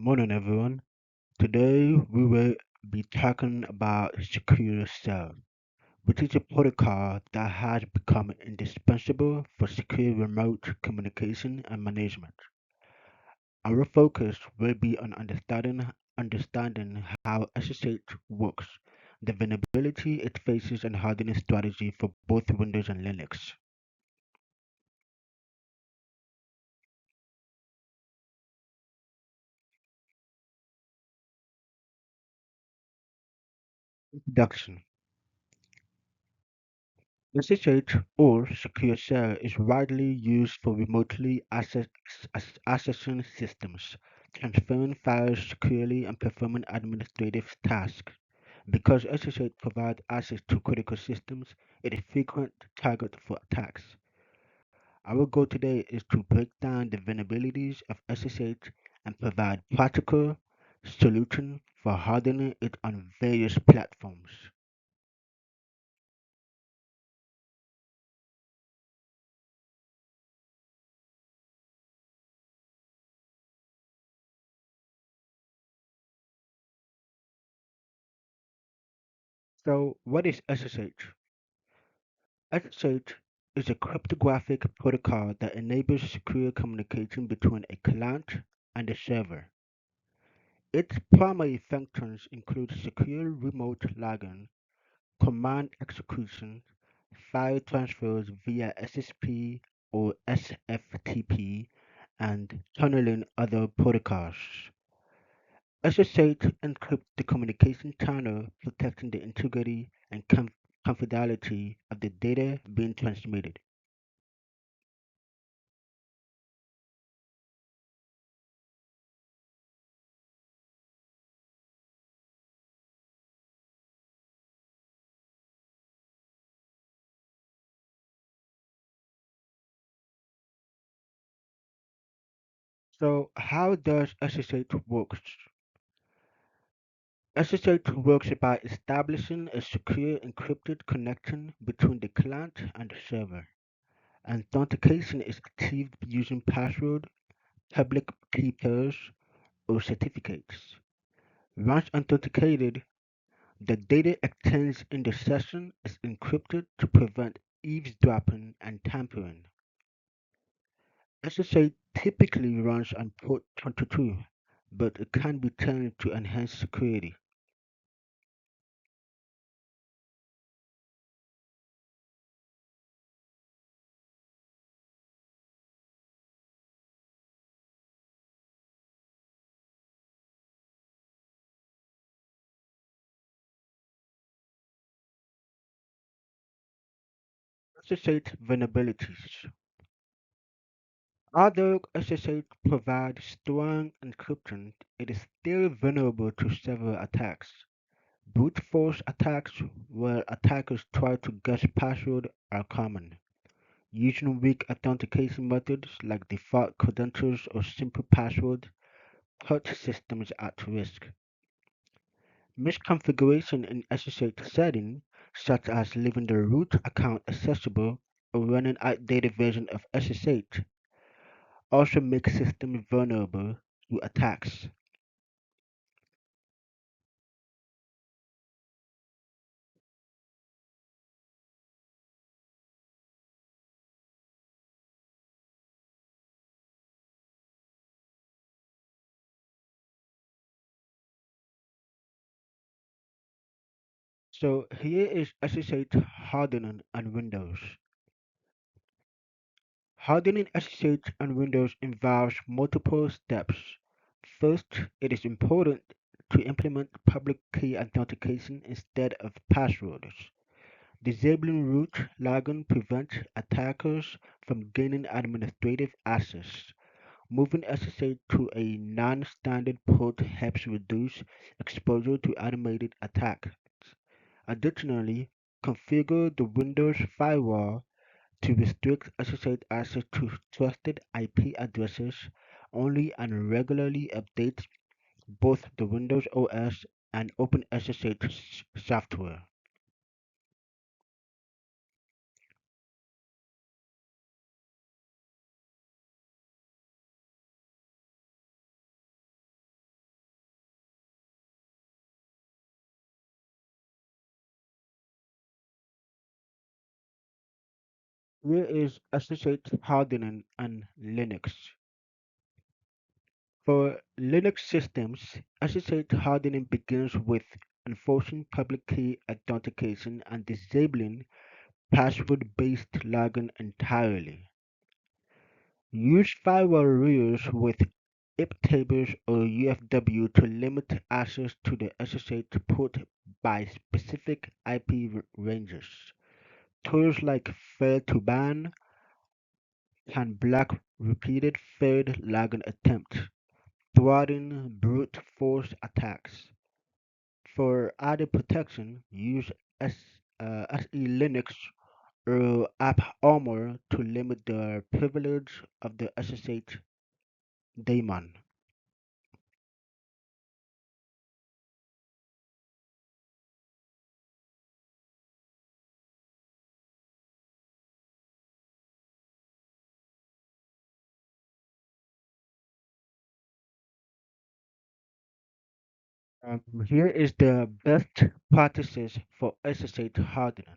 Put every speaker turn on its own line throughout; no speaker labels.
Morning, everyone. Today we will be talking about Secure Cell, which is a protocol that has become indispensable for secure remote communication and management. Our focus will be on understanding how SSH works, the vulnerability it faces, and hardening strategy for both Windows and Linux. Introduction. SSH or Secure Shell is widely used for remotely accessing systems, transferring files securely, and performing administrative tasks. Because SSH provides access to critical systems, it is a frequent target for attacks. Our goal today is to break down the vulnerabilities of SSH and provide practical solutions for hardening it on various platforms. So, what is SSH? SSH is a cryptographic protocol that enables secure communication between a client and a server. Its primary functions include secure remote logging, command execution, file transfers via SSP or SFTP, and tunneling other protocols. SSH encrypts the communication channel, protecting the integrity and confidentiality of the data being transmitted. So how does SSH works? SSH works by establishing a secure encrypted connection between the client and the server. Authentication is achieved using password, public key pairs, or certificates. Once authenticated, the data exchanged in the session is encrypted to prevent eavesdropping and tampering. SSH typically runs on port 22, but it can be turned to enhance security. SSH vulnerabilities. Although SSH provides strong encryption, it is still vulnerable to several attacks. Brute force attacks, where attackers try to guess password, are common. Using weak authentication methods like default credentials or simple passwords put systems at risk. Misconfiguration in SSH settings, such as leaving the root account accessible or running outdated version of SSH, also make systems vulnerable to attacks. So here is SSH hardening on Windows. Hardening SSH on Windows involves multiple steps. First, it is important to implement public key authentication instead of passwords. Disabling root login prevents attackers from gaining administrative access. Moving SSH to a non-standard port helps reduce exposure to automated attacks. Additionally, configure the Windows firewall to restrict SSH access to trusted IP addresses only and regularly update both the Windows OS and OpenSSH software. Here is SSH hardening and Linux. For Linux systems, SSH hardening begins with enforcing public key authentication and disabling password-based logging entirely. Use firewall rules with IP tables or UFW to limit access to the SSH port by specific IP ranges. Tools like fail2ban can block repeated failed login attempts, thwarting brute force attacks. For added protection, use SE Linux or AppArmor to limit the privilege of the SSH daemon. Here is the best practices for SSH hardening.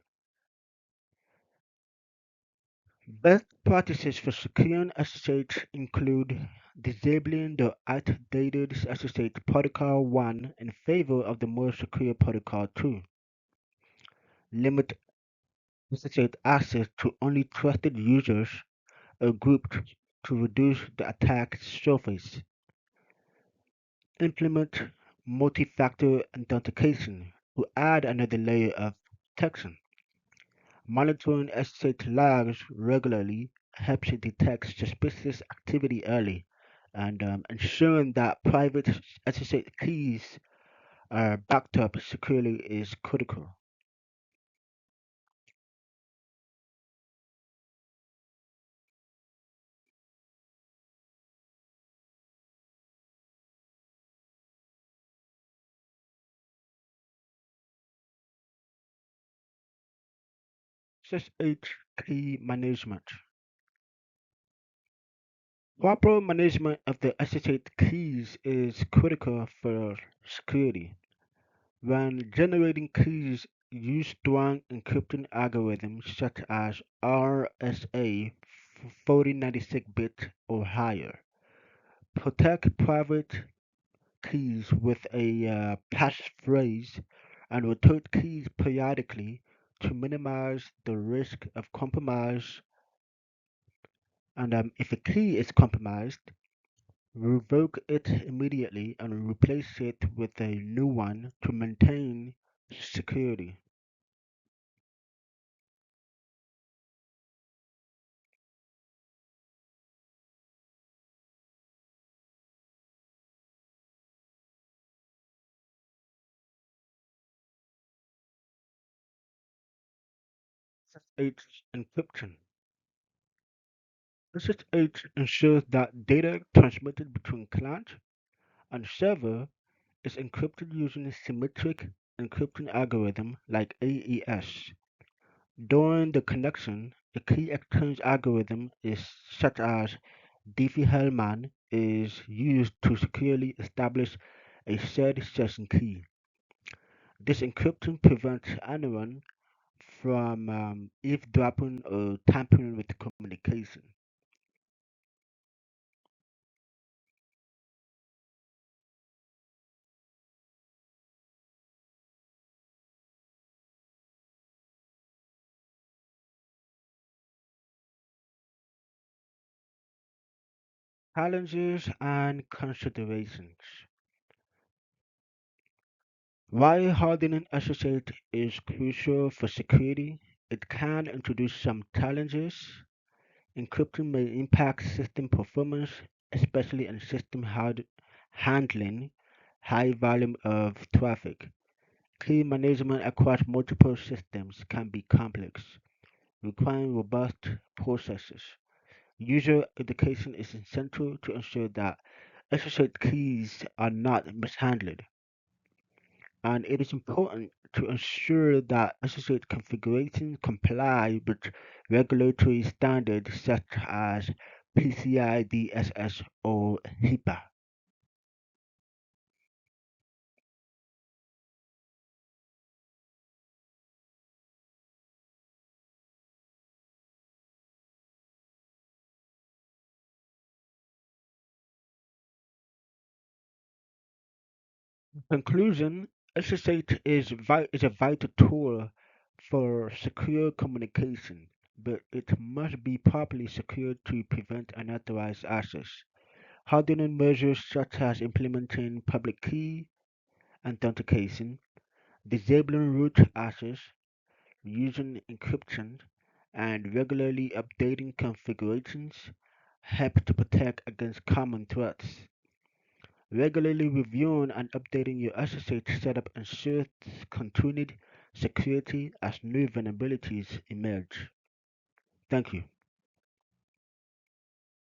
Best practices for securing SSH include disabling the outdated SSH Protocol 1 in favor of the more secure Protocol 2. Limit SSH access to only trusted users or groups to reduce the attack surface. Implement multi-factor authentication to add another layer of protection. Monitoring SSH logs regularly helps you detect suspicious activity early, and ensuring that private SSH keys are backed up securely is critical. SSH key management. Proper management of the SSH keys is critical for security. When generating keys, use strong encryption algorithms such as RSA 4096-bit or higher. Protect private keys with a passphrase and rotate keys periodically to minimize the risk of compromise. And if a key is compromised, revoke it immediately and replace it with a new one to maintain security. SSH encryption. SSH ensures that data transmitted between client and server is encrypted using a symmetric encryption algorithm like AES. During the connection, a key exchange algorithm is such as Diffie-Hellman is used to securely establish a shared session key. This encryption prevents anyone from eavesdropping or tampering with the communication. Challenges and considerations. While hardening SSH is crucial for security, it can introduce some challenges. Encryption may impact system performance, especially in handling high volume of traffic. Key management across multiple systems can be complex, requiring robust processes. User education is essential to ensure that SSH keys are not mishandled, and it is important to ensure that SSH configurations comply with regulatory standards such as PCI DSS or HIPAA. Conclusion: SSH is a vital tool for secure communication, but it must be properly secured to prevent unauthorized access. Hardening measures such as implementing public key authentication, disabling root access, using encryption, and regularly updating configurations help to protect against common threats. Regularly reviewing and updating your SSH setup ensures continued security as new vulnerabilities emerge. Thank you.